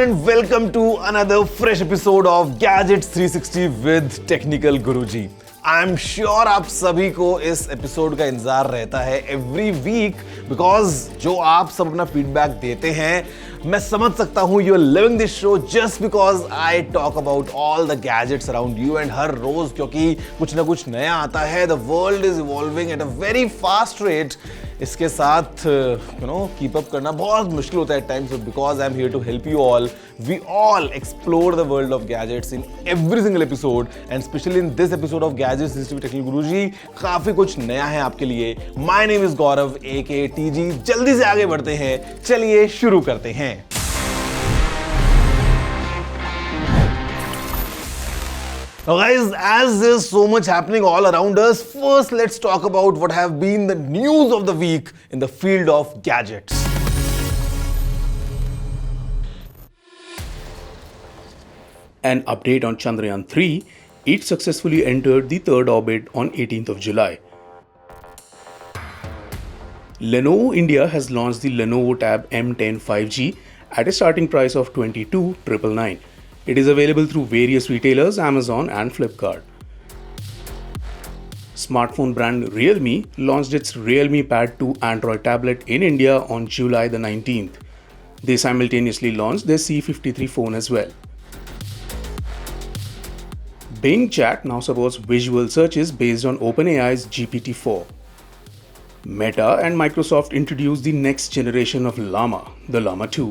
everyone and welcome to another fresh episode of Gadgets 360 with Technical Guruji. I'm sure आप सभी को इस episode का इंतजार रहता है एवरी वीक बिकॉज जो आप सब अपना फीडबैक देते हैं मैं समझ सकता हूं you are living this show just because I talk about all the gadgets around you and हर रोज क्योंकि कुछ ना कुछ नया आता है the world is evolving at a very fast rate. इसके साथ कीप अप करना बहुत मुश्किल होता है at times because I am here to help you all. We all explore the world of gadgets in every single episode and specially in this episode of gadgets technical Guruji काफी कुछ नया है आपके लिए. My name is Gaurav AK TG. जल्दी से आगे बढ़ते हैं, चलिए शुरू करते हैं. Now guys, as there's so much happening all around us, first let's talk about what have been the news of the week in the field of gadgets. An update on Chandrayaan 3, it successfully entered the third orbit on 18th of July. Lenovo India has launched the Lenovo Tab M10 5G at a starting price of 22,999. It is available through various retailers, Amazon and Flipkart. Smartphone brand Realme launched its Realme Pad 2 Android tablet in India on July the 19th. They simultaneously launched their C53 phone as well. Bing Chat now supports visual searches based on OpenAI's GPT-4. Meta and Microsoft introduced the next generation of Llama, the Llama 2.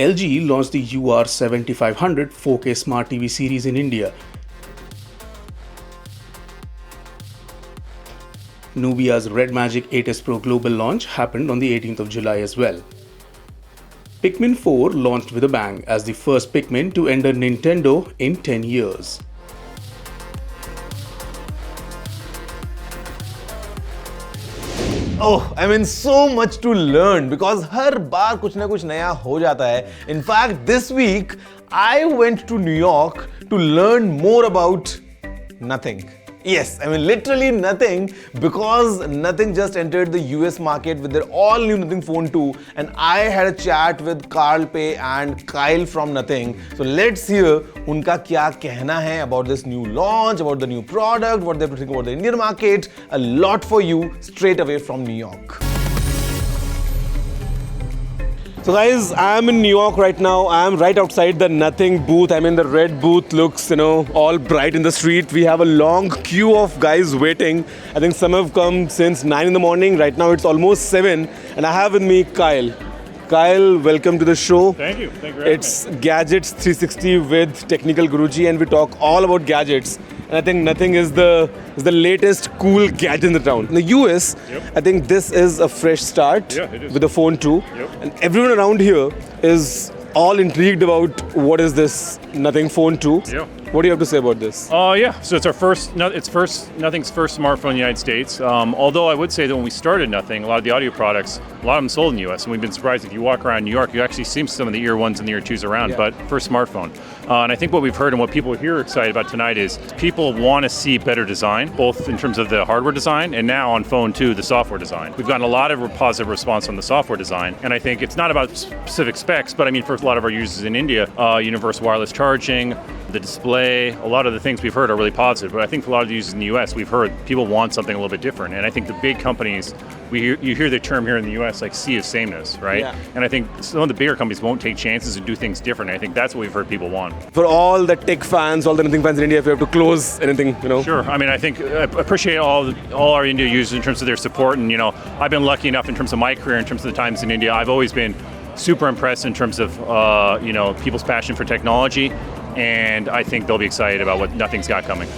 LG launched the UR7500 4K Smart TV series in India. Nubia's Red Magic 8S Pro global launch happened on the 18th of July as well. Pikmin 4 launched with a bang as the first Pikmin to enter Nintendo in 10 years. I mean so much to learn because हर बार कुछ ना कुछ नया हो जाता है. In fact, this week I went to New York to learn more about nothing. Yes, I mean literally nothing because Nothing just entered the US market with their all new Nothing Phone 2 and I had a chat with Carl Pei and Kyle from Nothing. So let's hear उनका क्या कहना है about this new launch, about the new product, what they're thinking about the Indian market. A lot for you straight away from New York. So guys, I'm in New York right now. I'm right outside the Nothing booth. I mean the red booth looks, all bright in the street. We have a long queue of guys waiting. I think some have come since 9 in the morning. Right now it's almost 7 and I have with me Kyle. Kyle, welcome to the show. Thank you. Thank you for having me. It's Gadgets 360 with Technical Guruji and we talk all about gadgets. And I think Nothing is the latest cool gadget in the town. In the US, I think this is a fresh start with the phone 2. And everyone around here is all intrigued about what is this Nothing Phone 2. What do you have to say about this? So it's Nothing's first smartphone in the United States. Although I would say that when we started Nothing, a lot of the audio products, a lot of them sold in the US. And we've been surprised if you walk around New York, you actually see some of the ear 1s and the ear 2s around, but first smartphone. And I think what we've heard and what people here are excited about tonight is people want to see better design, both in terms of the hardware design and now on phone 2, the software design. We've gotten a lot of positive response on the software design. And I think it's not about specific specs, but I mean, for a lot of our users in India, universal wireless charging, the display, a lot of the things we've heard are really positive. But I think for a lot of the users in the US, we've heard people want something a little bit different. And I think the big companies, you hear the term here in the US like sea of sameness, right? Yeah. And I think some of the bigger companies won't take chances and do things different. I think that's what we've heard people want. For all the tech fans, all the Nothing fans in India, if you have to close anything, Sure. I mean, I think I appreciate all our India users in terms of their support. And, I've been lucky enough in terms of my career, in terms of the times in India, I've always been super impressed in terms of, people's passion for technology. And I think they'll be excited about what Nothing's got coming.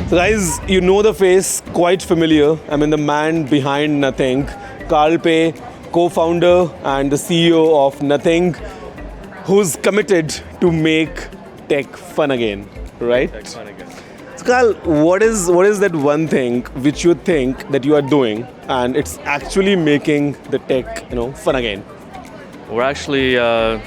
So guys, you know the face, quite familiar. I mean the man behind Nothing, Carl Pei, co-founder and the CEO of Nothing, who's committed to make tech fun again, right? Tech fun again. So Carl, what is that one thing which you think that you are doing and it's actually making the tech, fun again? We're actually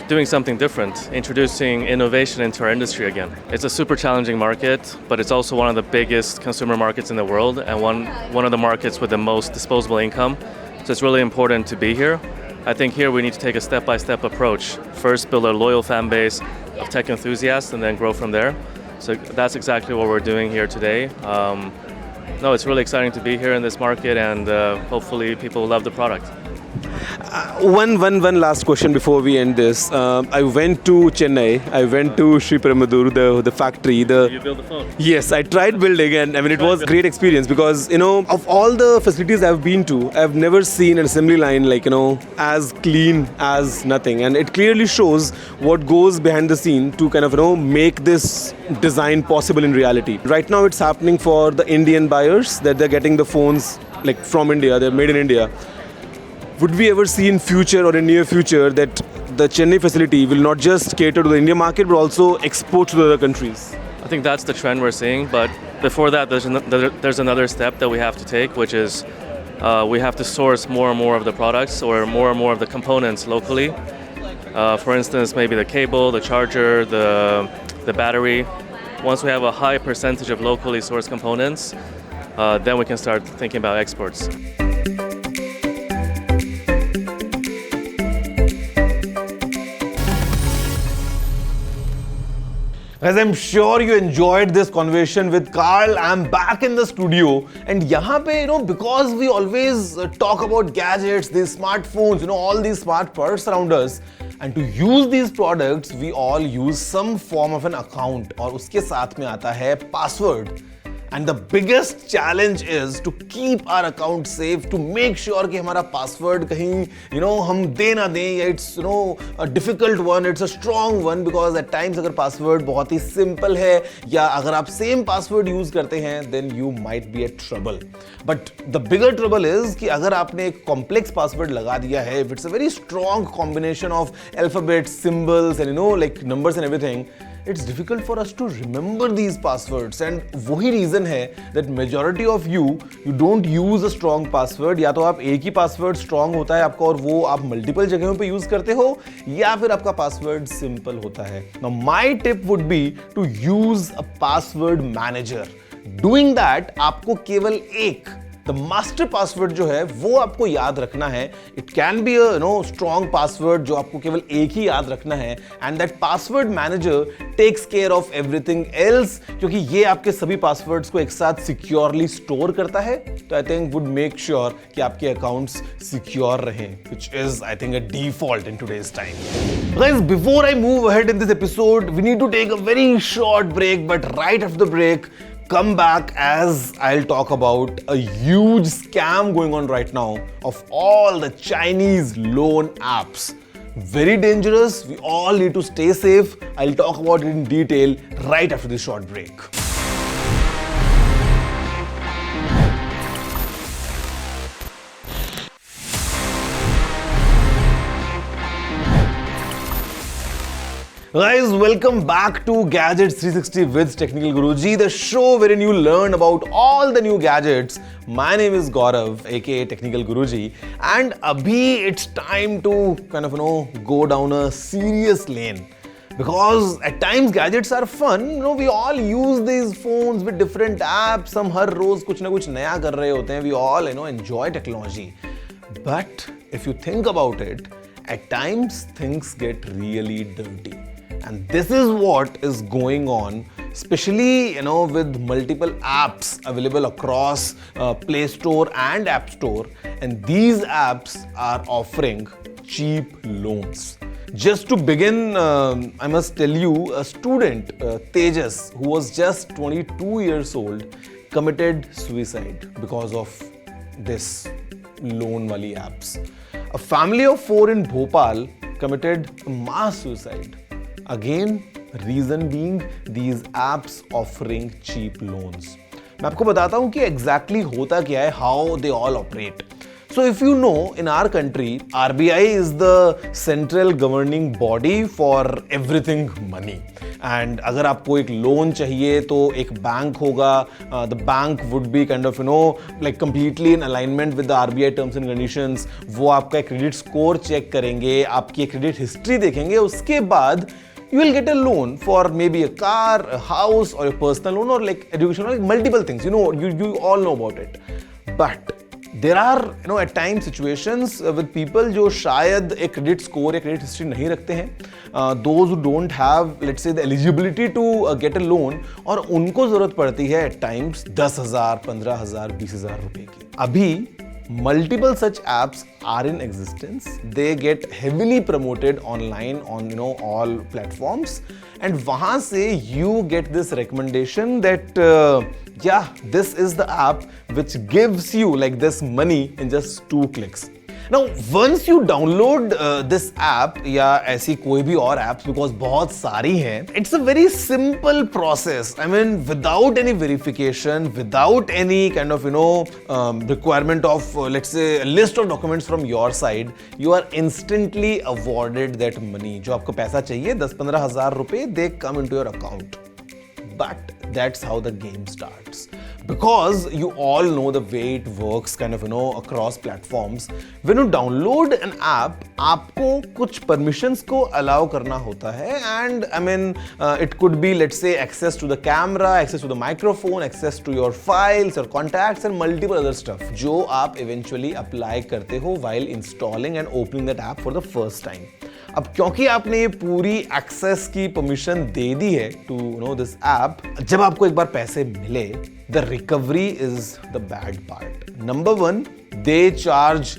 doing something different, introducing innovation into our industry again. It's a super challenging market, but it's also one of the biggest consumer markets in the world and one of the markets with the most disposable income. So it's really important to be here. I think here we need to take a step-by-step approach. First, build a loyal fan base of tech enthusiasts and then grow from there. So that's exactly what we're doing here today. No, it's really exciting to be here in this market, and hopefully people love the product. One last question before we end this. I went to Chennai. I went to Sri Peramadur, the factory. You build the phone? Yes, I tried building, and I mean it was a great experience because of all the facilities I've been to, I've never seen an assembly line like as clean as nothing, and it clearly shows what goes behind the scene to kind of make this design possible in reality. Right now, it's happening for the Indian buyers that they're getting the phones like from India. They're made in India. Would we ever see in future or in near future that the Chennai facility will not just cater to the Indian market but also export to the other countries? I think that's the trend we're seeing, but before that, there's another step that we have to take, which is we have to source more and more of the products or more and more of the components locally. For instance, maybe the cable, the charger, the battery. Once we have a high percentage of locally sourced components, then we can start thinking about exports. Guys, I'm sure you enjoyed this conversation with Carl. I'm back in the studio, and यहाँ पे because we always talk about gadgets, these smartphones, all these smart products around us, and to use these products, we all use some form of an account, और उसके साथ में आता है password. And the biggest challenge is to keep our account safe, to make sure कि हमारा password कहीं हम दे ना दें, it's a difficult one, it's a strong one, because at times अगर password बहुत ही simple है या अगर आप same password use करते हैं, then you might be at trouble. But the bigger trouble is कि अगर आपने एक complex password लगा दिया है, if it's a very strong combination of alphabets, symbols and like numbers and everything, it's difficult for us to remember these passwords, and वही reason है that majority of you don't use a strong password. या तो आप एक ही password strong होता है आपका और वो आप multiple जगहों पे use करते हो, या फिर आपका password simple होता है. Now my tip would be to use a password manager. Doing that आपको केवल एक The master password जो है वो आपको याद रखना है. It can be a strong password जो आपको केवल एक ही याद रखना है, and that password manager takes care of everything else, क्योंकि ये आपके सभी passwords को एक साथ securely store करता है. तो I think would make sure कि आपके accounts secure रहें, which is I think a default in today's time. Guys, before I move ahead in this episode, we need to take a very short break, but right after the break, come back as I'll talk about a huge scam going on right now of all the Chinese loan apps. Very dangerous. We all need to stay safe. I'll talk about it in detail right after this short break. Guys, welcome back to Gadgets 360 with Technical Guruji, the show wherein you learn about all the new gadgets. My name is Gaurav, aka Technical Guruji, and abhi it's time to kind of go down a serious lane. Because at times gadgets are fun, we all use these phones with different apps. हम हर रोज कुछ ना कुछ नया कर रहे होते हैं. We all enjoy technology. But if you think about it, at times things get really dirty. And this is what is going on, especially with multiple apps available across Play Store and App Store, and these apps are offering cheap loans. Just to begin, I must tell you, a student, Tejas, who was just 22 years old, committed suicide because of this loan wali apps. A family of 4 in Bhopal committed mass suicide. Again, reason being these apps offering cheap loans. मैं आपको बताता हूँ कि exactly होता क्या है, how they all operate. So if you know, in our country, RBI is the central governing body for everything money. And अगर आपको एक लोन चाहिए तो एक बैंक होगा. The bank would be kind of like completely in alignment with the RBI terms and conditions. वो आपका credit score check करेंगे, आपकी credit history देखेंगे, उसके बाद you will get a loan for maybe a car, a house, or a personal loan, or like education, or like multiple things. You all know about it. But There are at times situations with people जो शायद एक credit score या credit history नहीं रखते हैं, those who don't have let's say the eligibility to get a loan, और उनको जरूरत पड़ती है at times 10,000, 15,000, 20,000 रुपए की. अभी multiple such apps are in existence. They get heavily promoted online on all platforms, and वहाँ से you get this recommendation that yeah, this is the app which gives you like this money in just 2 clicks. Now, once you download this app या ऐसी कोई भी और apps, because बहुत सारी हैं, it's a very simple process. I mean, without any verification, without any kind of requirement of let's say a list of documents from your side, you are instantly awarded that money. जो आपको पैसा चाहिए 10-15 हज़ार रुपए, they come into your account. But that's how the game starts. Because you all know the way it works kind of across platforms. When you download an app, आपको कुछ permissions को allow करना होता है, and I mean it could be let's say access to the camera, access to the microphone, access to your files, your contacts and multiple other stuff जो आप eventually apply करते हो while installing and opening that app for the first time. अब क्योंकि आपने ये पूरी access की परमिशन दे दी है टू दिस ऐप, जब आपको एक बार पैसे मिले, the recovery is the bad part. Number 1, they charge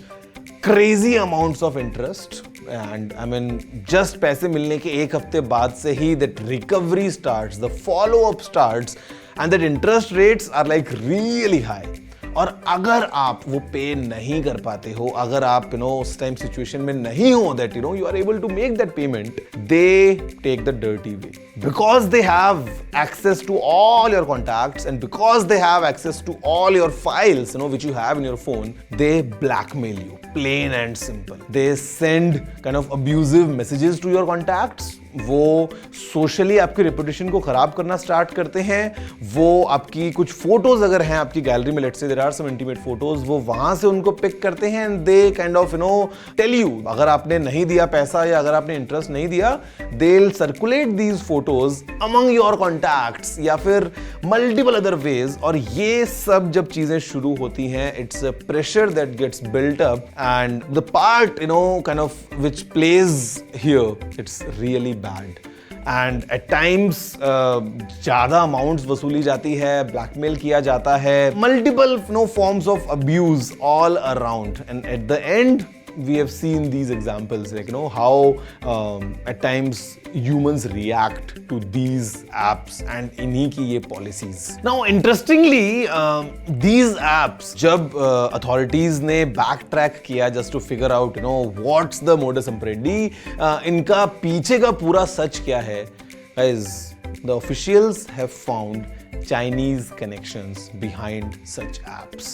crazy amounts of interest, and I mean just पैसे मिलने के एक हफ्ते बाद से ही that recovery starts, the follow up starts, and that interest rates are like really high. और अगर आप वो पे नहीं कर पाते हो, अगर आप उस टाइम सिचुएशन में नहीं हो that you are able to make that payment, they take the dirty way. Because they have access to all your contacts and because they have access to all your files which you have in your phone, they blackmail you, plain and simple. They send kind of abusive messages to your contacts. वो socially आपकी reputation को खराब करना start करते हैं. वो आपकी कुछ फोटोज अगर हैं आपकी गैलरी में, let's say there are some intimate photos, वो वहां से उनको पिक करते हैं and they kind of tell you, अगर आपने नहीं दिया पैसा या अगर आपने इंटरेस्ट नहीं दिया, they will circulate these photos among your contacts या फिर मल्टीपल अदर वेज. और ये सब जब चीजें शुरू होती हैं, it's a pressure that gets built up, and the part kind of which plays here, it's really bad. And at times ज़्यादा amounts वसूली जाती है, blackmail किया जाता है, multiple forms of abuse all around, and at the end we have seen these examples like how at times humans react to these apps and इन्हीं की ये policies. Now interestingly these apps जब authorities ने backtrack किया just to figure out what's the modus operandi, इनका पीछे का पूरा सच क्या है, guys, the officials have found Chinese connections behind such apps.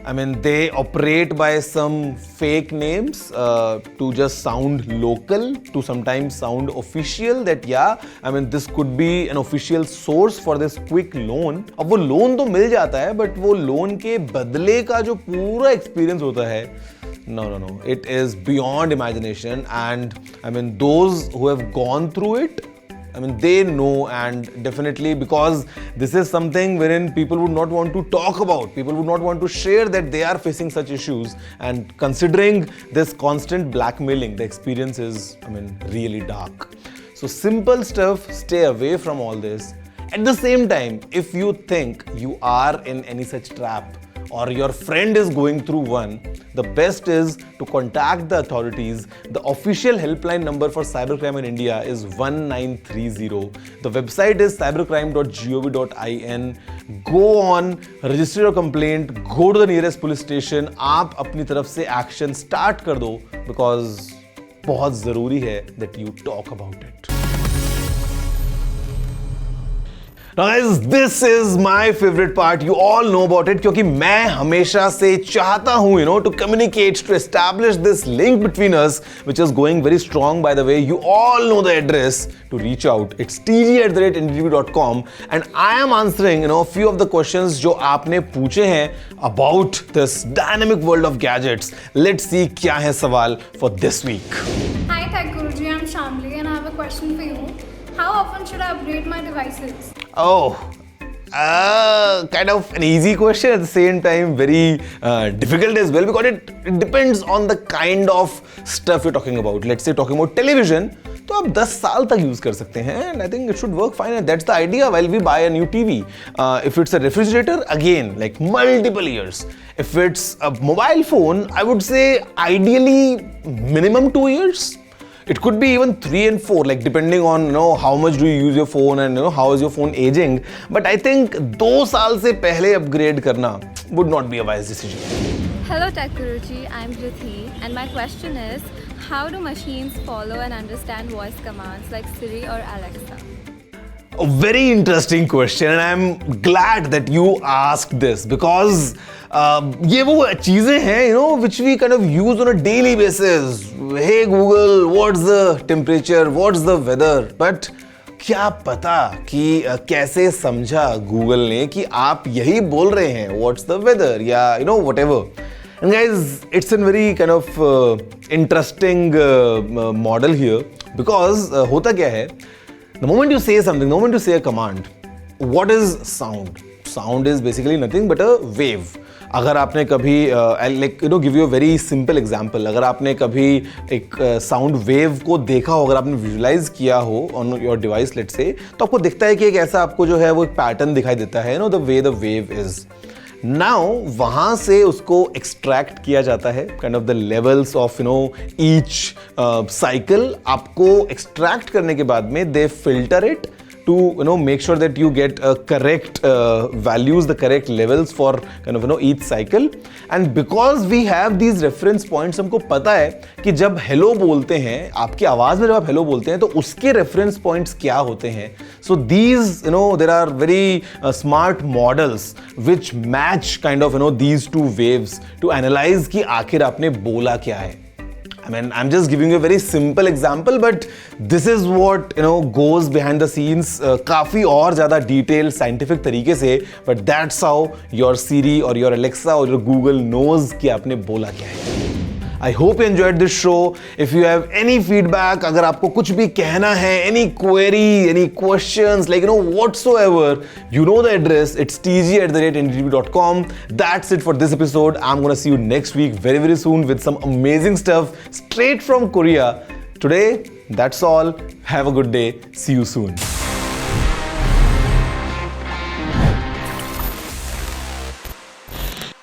I mean, they operate by some fake names to just sound local, to sometimes sound official that yeah, I mean, this could be an official source for this quick loan. अब वो loan तो मिल जाता है, but वो loan के बदले का जो पूरा एक्सपीरियंस होता है, no, it is beyond imagination. And I mean, those who have gone through it, I mean, they know, and definitely because this is something wherein people would not want to talk about, people would not want to share that they are facing such issues, and considering this constant blackmailing, the experience is, I mean, really dark. So simple stuff, stay away from all this. At the same time, if you think you are in any such trap, or your friend is going through one, the best is to contact the authorities. The official helpline number for cybercrime in India is 1930. The website is cybercrime.gov.in. Go on, register your complaint, go to the nearest police station. आप अपनी तरफ से action start कर दो, because बहुत ज़रूरी है that you talk about it. Now guys, this is my favorite part. You all know about it क्योंकि मैं हमेशा से चाहता हूँ to communicate, to establish this link between us, which is going very strong by the way. You all know the address to reach out. It's tg@ndtv.com, and I am answering a few of the questions जो आपने पूछे हैं about this dynamic world of gadgets. Let's see क्या है सवाल for this week. Hi Tech Guruji, I'm Shamli and I have a question for you. How often should I upgrade my devices? Oh, kind of an easy question at the same time very difficult as well because it depends on the kind of stuff you're talking about. Let's say talking about television, तो आप 10 साल तक use कर सकते हैं and I think it should work fine and that's the idea while we buy a new TV. If it's a refrigerator, again like multiple years. If it's a mobile phone, I would say ideally minimum 2 years. It could be even 3 and 4, like depending on how much do you use your phone and how is your phone aging. But I think 2 साल से पहले upgrade करना would not be a wise decision. Hello Tech Guruji, I'm Rithi and my question is, how do machines follow and understand voice commands like Siri or Alexa? A very interesting question and I'm glad that you asked this because ये वो चीजें हैं which we kind of use on a daily basis. Hey Google, what's the temperature? What's the weather? But क्या पता कि कैसे समझा Google ने कि आप यही बोल रहे हैं what's the weather या whatever. And guys, it's a very kind of interesting model here because होता क्या है, the moment you say something, the moment you say a command, what is sound? Sound is basically nothing but a wave. अगर आपने कभी I'll give you a very simple example. अगर आपने कभी एक साउंड वेव को देखा हो, अगर आपने विजुलाइज किया हो on your device let's say, तो आपको दिखता है कि एक ऐसा आपको जो है वो एक पैटर्न दिखाई देता है the way the wave is. Now वहां से उसको एक्सट्रैक्ट किया जाता है kind of the levels of each cycle. आपको एक्सट्रैक्ट करने के बाद में they filter it to make sure that you get correct values, the correct levels for kind of each cycle. And because we have these reference points, हमको पता है कि जब hello बोलते हैं, आपकी आवाज में जब आप hello बोलते हैं तो उसके reference points क्या होते हैं. So these there are very smart models which match kind of these two waves to analyze कि आखिर आपने बोला क्या है. I mean, I'm just giving you a very simple example, but this is what goes behind the scenes. काफी और ज़्यादा detailed scientific तरीके से, but that's how your Siri or your Alexa or your Google knows कि आपने बोला क्या है. I hope you enjoyed this show. If you have any feedback, अगर आपको कुछ भी कहना है, any query, any questions, like whatsoever, you know the address. It's tg@ndtv.com. That's it for this episode. I'm gonna see you next week very very soon with some amazing stuff straight from Korea. Today, that's all. Have a good day. See you soon.